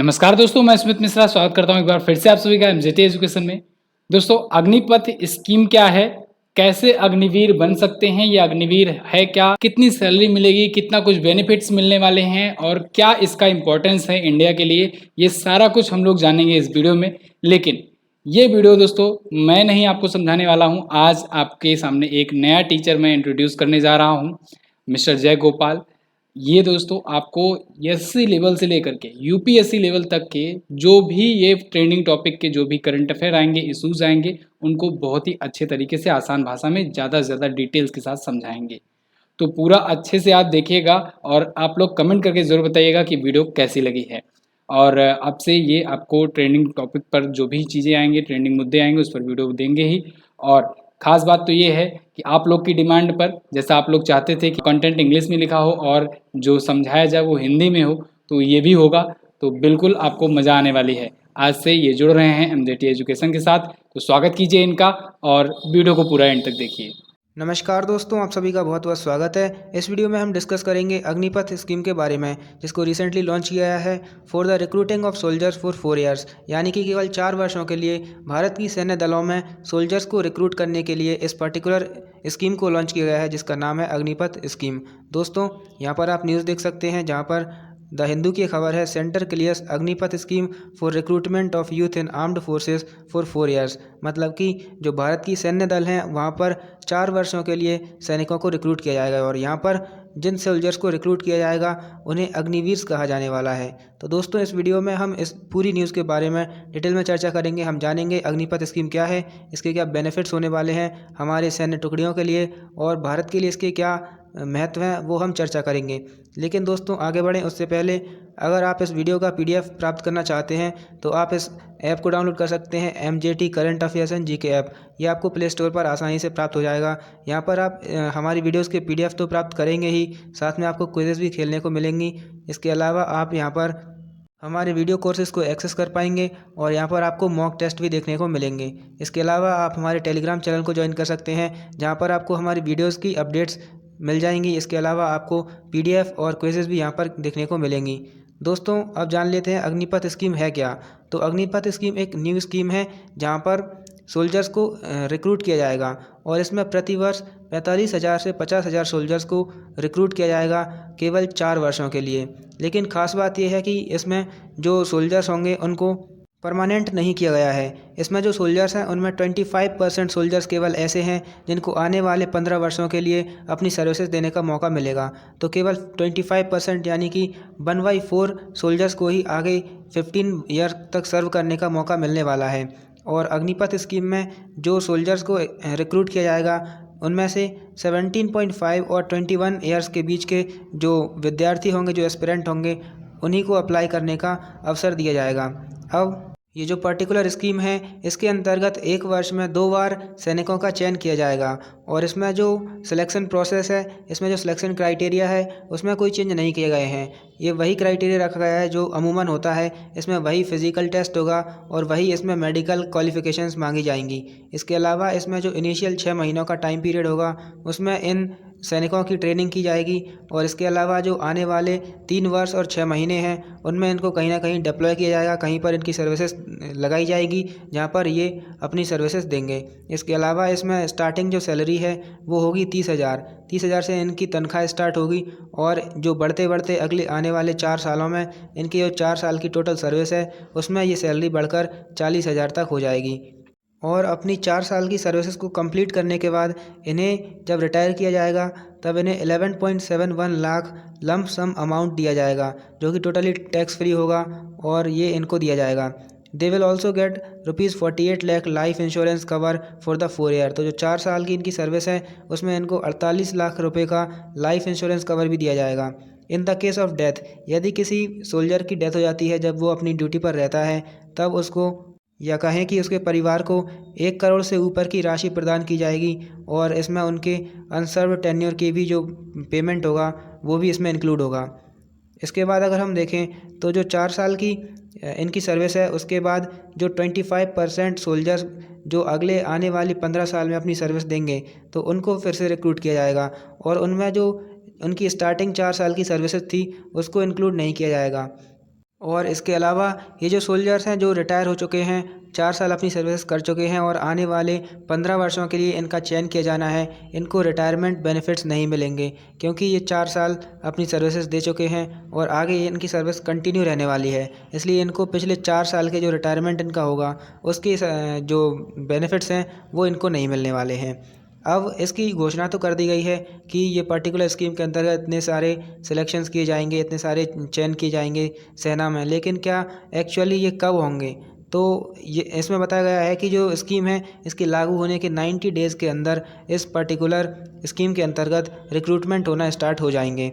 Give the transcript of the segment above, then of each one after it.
नमस्कार दोस्तों, मैं स्मित मिश्रा स्वागत करता हूं एक बार फिर से आप सभी का एमजेटी एजुकेशन में। दोस्तों, अग्निपथ स्कीम क्या है, कैसे अग्निवीर बन सकते हैं, ये अग्निवीर है क्या, कितनी सैलरी मिलेगी, कितना कुछ बेनिफिट्स मिलने वाले हैं और क्या इसका इम्पोर्टेंस है इंडिया के लिए, ये सारा कुछ हम लोग जानेंगे इस वीडियो में। लेकिन ये वीडियो दोस्तों मैं नहीं आपको समझाने वाला हूँ। आज आपके सामने एक नया टीचर मैं इंट्रोड्यूस करने जा रहा हूँ, मिस्टर जय गोपाल। ये दोस्तों आपको एससी लेवल से लेकर के यूपीएससी लेवल तक के जो भी ये ट्रेंडिंग टॉपिक के जो भी करंट अफेयर आएंगे, इश्यूज आएंगे, उनको बहुत ही अच्छे तरीके से आसान भाषा में ज़्यादा से ज़्यादा डिटेल्स के साथ समझाएंगे। तो पूरा अच्छे से आप देखिएगा और आप लोग कमेंट करके ज़रूर बताइएगा कि वीडियो कैसी लगी है। और अब से ये आपको ट्रेंडिंग टॉपिक पर जो भी चीज़ें आएंगी, ट्रेंडिंग मुद्दे आएंगे, उस पर वीडियो देंगे ही। और ख़ास बात तो ये है कि आप लोग की डिमांड पर, जैसा आप लोग चाहते थे कि कंटेंट इंग्लिश में लिखा हो और जो समझाया जाए वो हिंदी में हो, तो ये भी होगा। तो बिल्कुल आपको मज़ा आने वाली है। आज से ये जुड़ रहे हैं एमजेटी एजुकेशन के साथ, तो स्वागत कीजिए इनका और वीडियो को पूरा एंड तक देखिए। नमस्कार दोस्तों, आप सभी का बहुत बहुत स्वागत है। इस वीडियो में हम डिस्कस करेंगे अग्निपथ स्कीम के बारे में, जिसको रिसेंटली लॉन्च किया गया है for the recruiting of soldiers for 4 years, यानी कि केवल 4 वर्षों के लिए भारत की सैन्य दलों में सोल्जर्स को रिक्रूट करने के लिए इस पर्टिकुलर स्कीम को लॉन्च किया गया है, जिसका नाम है अग्निपथ स्कीम। दोस्तों, यहाँ पर आप न्यूज़ देख सकते हैं, जहाँ पर द हिंदू की खबर है, centre clears Agnipath scheme for recruitment of youth in armed forces for 4 years. मतलब कि जो भारत की सैन्य दल हैं वहाँ पर 4 वर्षों के लिए सैनिकों को रिक्रूट किया जाएगा और यहाँ पर जिन सोल्जर्स को रिक्रूट किया जाएगा उन्हें अग्निवीर कहा जाने वाला है। तो दोस्तों, इस वीडियो में हम इस पूरी न्यूज़ के बारे में डिटेल में चर्चा करेंगे। हम जानेंगे अग्निपथ स्कीम क्या है, इसके क्या बेनिफिट्स होने वाले हैं हमारे सैन्य टुकड़ियों के लिए और भारत के लिए इसके क्या महत्व है, वो हम चर्चा करेंगे। लेकिन दोस्तों, आगे बढ़ें उससे पहले अगर आप इस वीडियो का पीडीएफ प्राप्त करना चाहते हैं तो आप इस ऐप को डाउनलोड कर सकते हैं, MJT current affairs and GK app. ये आपको प्ले स्टोर पर आसानी से प्राप्त हो जाएगा। यहाँ पर आप हमारी वीडियोस के पीडीएफ तो प्राप्त करेंगे ही, साथ में आपको क्विज़ेस भी खेलने को मिलेंगी। इसके अलावा आप यहाँ पर हमारे वीडियो कोर्सेज़ को एक्सेस कर पाएंगे और यहाँ पर आपको मॉक टेस्ट भी देखने को मिलेंगे। इसके अलावा आप हमारे टेलीग्राम चैनल को ज्वाइन कर सकते हैं, जहाँ पर आपको हमारी वीडियोज़ की अपडेट्स मिल जाएंगी। इसके अलावा आपको पीडीएफ और क्विज़ेस भी यहाँ पर देखने को मिलेंगी। दोस्तों, अब जान लेते हैं अग्निपथ स्कीम है क्या। तो अग्निपथ स्कीम एक न्यू स्कीम है जहाँ पर सोल्जर्स को रिक्रूट किया जाएगा और इसमें प्रतिवर्ष 45,000 से 50,000 सोल्जर्स को रिक्रूट किया जाएगा केवल 4 वर्षों के लिए। लेकिन ख़ास बात यह है कि इसमें जो सोल्जर्स होंगे उनको परमानेंट नहीं किया गया है। इसमें जो सोल्जर्स हैं उनमें 25% सोल्जर्स केवल ऐसे हैं जिनको आने वाले 15 वर्षों के लिए अपनी सर्विसेज देने का मौका मिलेगा। तो केवल 25% यानी कि 1/4 सोल्जर्स को ही आगे 15 ईयर तक सर्व करने का मौका मिलने वाला है। और अग्निपथ स्कीम में जो सोल्जर्स को रिक्रूट किया जाएगा उनमें से 17.5 और 21 ईयर्स के बीच के जो विद्यार्थी होंगे, जो एस्पिरेंट होंगे, उन्हीं को अप्लाई करने का अवसर दिया जाएगा। अब ये जो पर्टिकुलर स्कीम है, इसके अंतर्गत 1 वर्ष में 2 बार सैनिकों का चयन किया जाएगा और इसमें जो सिलेक्शन प्रोसेस है, इसमें जो सिलेक्शन क्राइटेरिया है, उसमें कोई चेंज नहीं किए गए हैं। ये वही क्राइटेरिया रखा गया है जो अमूमन होता है। इसमें वही फिजिकल टेस्ट होगा और वही इसमें मेडिकल क्वालिफिकेशंस मांगी जाएंगी। इसके अलावा इसमें जो इनिशियल 6 महीनों का टाइम पीरियड होगा उसमें इन सैनिकों की ट्रेनिंग की जाएगी और इसके अलावा जो आने वाले 3 वर्ष और 6 महीने हैं उनमें इनको कहीं ना कहीं डिप्लॉय किया जाएगा, कहीं पर इनकी सर्विसेज लगाई जाएगी जहां पर ये अपनी सर्विसेज देंगे। इसके अलावा इसमें स्टार्टिंग जो सैलरी है वो होगी 30,000 से इनकी तनख्वाह स्टार्ट होगी और जो बढ़ते बढ़ते अगले आने वाले 4 सालों में इनकी जो 4 साल की टोटल सर्विस है उसमें ये सैलरी बढ़कर 40,000 तक हो जाएगी। और अपनी 4 साल की सर्विसेज को कंप्लीट करने के बाद इन्हें जब रिटायर किया जाएगा तब इन्हें 11.71 लाख लंप सम अमाउंट दिया जाएगा, जो कि टोटली टैक्स फ्री होगा और ये इनको दिया जाएगा। They will also get ₹48 lakh life insurance cover for the 4 year. तो जो 4 साल की इनकी सर्विस है उसमें इनको 48 लाख रुपए का लाइफ इंश्योरेंस कवर भी दिया जाएगा। In the case of death, यदि किसी सोल्जर की डेथ हो जाती है जब वो अपनी ड्यूटी पर रहता है, तब उसको या कहें कि उसके परिवार को 1 करोड़ से ऊपर की राशि प्रदान की जाएगी और इसमें उनके अनसर्व टेन्योर की भी जो पेमेंट होगा वो भी इसमें इंक्लूड होगा। इसके बाद अगर हम देखें तो जो 4 साल की इनकी सर्विस है उसके बाद जो 25% सोल्जर्स जो अगले आने वाली 15 साल में अपनी सर्विस देंगे तो उनको फिर से रिक्रूट किया जाएगा और उनमें जो उनकी स्टार्टिंग 4 साल की सर्विसेज थी उसको इंक्लूड नहीं किया जाएगा। और इसके अलावा ये जो सोल्जर्स हैं जो रिटायर हो चुके हैं, 4 साल अपनी सर्विस कर चुके हैं और आने वाले 15 वर्षों के लिए इनका चयन किया जाना है, इनको रिटायरमेंट बेनिफिट्स नहीं मिलेंगे क्योंकि ये 4 साल अपनी सर्विसेज दे चुके हैं और आगे इनकी सर्विस कंटिन्यू रहने वाली है। इसलिए इनको पिछले 4 साल के जो रिटायरमेंट इनका होगा उसकी जो बेनिफिट्स हैं वो इनको नहीं मिलने वाले हैं। अब इसकी घोषणा तो कर दी गई है कि ये पर्टिकुलर स्कीम के अंतर्गत इतने सारे सिलेक्शंस किए जाएंगे, इतने सारे चयन किए जाएंगे सेना में, लेकिन क्या एक्चुअली ये कब होंगे? तो ये इसमें बताया गया है कि जो स्कीम है इसके लागू होने के 90 डेज़ के अंदर इस पर्टिकुलर स्कीम के अंतर्गत रिक्रूटमेंट होना स्टार्ट हो जाएंगे।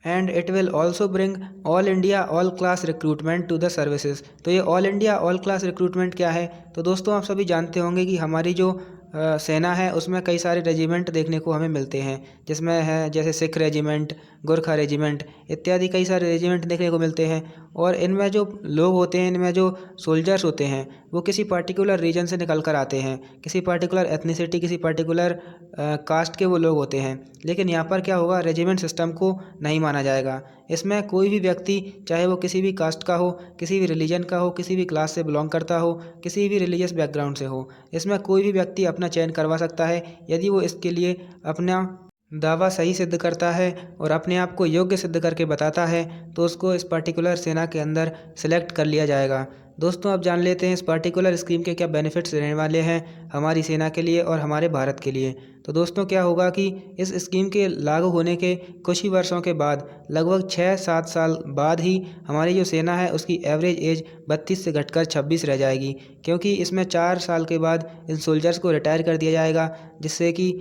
And it will also bring all India all class recruitment to the services. तो ये all India all class recruitment क्या है? तो दोस्तों आप सभी जानते होंगे कि हमारी जो सेना है उसमें कई सारे रेजिमेंट देखने को हमें मिलते हैं, जिसमें है जैसे सिख रेजिमेंट, गोरखा रेजिमेंट इत्यादि कई सारे रेजिमेंट देखने को मिलते हैं। और इनमें जो लोग होते हैं, इनमें जो सोल्जर्स होते हैं वो किसी पर्टिकुलर रीजन से निकल कर आते हैं, किसी पर्टिकुलर एथनिसिटी, किसी पर्टिकुलर कास्ट के वो लोग होते हैं। लेकिन यहाँ पर क्या होगा, रेजिमेंट सिस्टम को नहीं माना जाएगा। इसमें कोई भी व्यक्ति, चाहे वो किसी भी कास्ट का हो, किसी भी रिलीजन का हो, किसी भी क्लास से बिलोंग करता हो, किसी भी रिलीजियस बैकग्राउंड से हो, इसमें कोई भी व्यक्ति अपना चयन करवा सकता है यदि वो इसके लिए अपना दावा सही सिद्ध करता है और अपने आप को योग्य सिद्ध करके बताता है तो उसको इस पर्टिकुलर सेना के अंदर सेलेक्ट कर लिया जाएगा। दोस्तों अब जान लेते हैं इस पर्टिकुलर स्कीम के क्या बेनिफिट्स रहने वाले हैं हमारी सेना के लिए और हमारे भारत के लिए। तो दोस्तों क्या होगा कि इस स्कीम के लागू होने के कुछ ही वर्षों के बाद, लगभग 6-7 साल बाद ही हमारी जो सेना है उसकी एवरेज एज 32 से घटकर 26 रह जाएगी, क्योंकि इसमें 4 साल के बाद इन सोल्जर्स को रिटायर कर दिया जाएगा, जिससे कि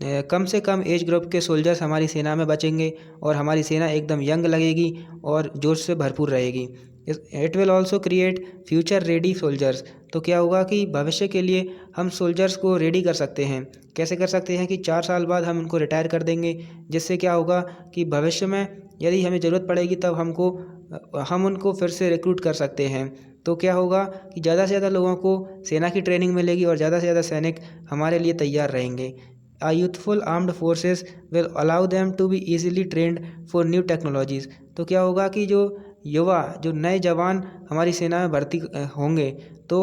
कम से कम एज ग्रुप के सोल्जर्स हमारी सेना में बचेंगे और हमारी सेना एकदम यंग लगेगी और जोश से भरपूर रहेगी। It will also create future ready soldiers. तो क्या होगा कि भविष्य के लिए हम सोल्जर्स को रेडी कर सकते हैं। कैसे कर सकते हैं कि 4 साल बाद हम उनको रिटायर कर देंगे, जिससे क्या होगा कि भविष्य में यदि हमें ज़रूरत पड़ेगी तब हम उनको फिर से रिक्रूट कर सकते हैं। तो क्या होगा कि ज़्यादा से ज़्यादा लोगों को सेना की ट्रेनिंग मिलेगी और ज़्यादा से ज़्यादा सैनिक हमारे लिए तैयार रहेंगे। A youthful armed forces will allow them to be easily trained for new technologies। तो क्या होगा कि जो युवा, जो नए जवान हमारी सेना में भर्ती होंगे तो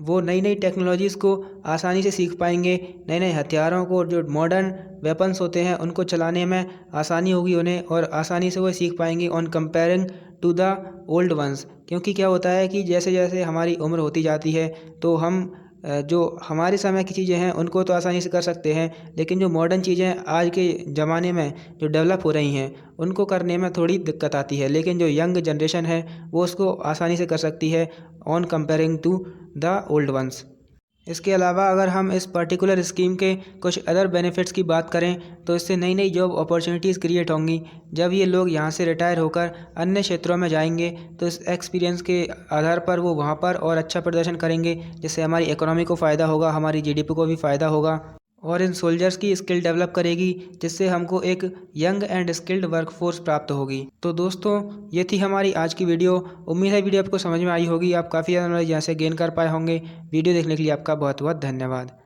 वो नई नई टेक्नोलॉजीज़ को आसानी से सीख पाएंगे। नए नए हथियारों को, जो मॉडर्न वेपन्स होते हैं उनको चलाने में आसानी होगी उन्हें और आसानी से वो सीख पाएंगे on comparing to the old ones. क्योंकि क्या होता है कि जैसे जैसे हमारी उम्र होती जाती है तो हम जो हमारे समय की चीज़ें हैं उनको तो आसानी से कर सकते हैं, लेकिन जो मॉडर्न चीज़ें आज के ज़माने में जो डेवलप हो रही हैं उनको करने में थोड़ी दिक्कत आती है। लेकिन जो यंग जनरेशन है वो उसको आसानी से कर सकती है on comparing to the old ones. इसके अलावा अगर हम इस पर्टिकुलर स्कीम के कुछ अदर बेनिफिट्स की बात करें तो इससे नई नई जॉब अपॉर्चुनिटीज़ क्रिएट होंगी। जब ये लोग यहाँ से रिटायर होकर अन्य क्षेत्रों में जाएंगे तो इस एक्सपीरियंस के आधार पर वो वहाँ पर और अच्छा प्रदर्शन करेंगे, जिससे हमारी इकोनॉमी को फ़ायदा होगा, हमारी जीडीपी को भी फ़ायदा होगा और इन सोल्जर्स की स्किल डेवलप करेगी, जिससे हमको एक यंग एंड स्किल्ड वर्कफोर्स प्राप्त होगी। तो दोस्तों ये थी हमारी आज की वीडियो। उम्मीद है वीडियो आपको समझ में आई होगी, आप काफ़ी ज़्यादा नॉलेज यहाँ से गेन कर पाए होंगे। वीडियो देखने के लिए आपका बहुत बहुत धन्यवाद।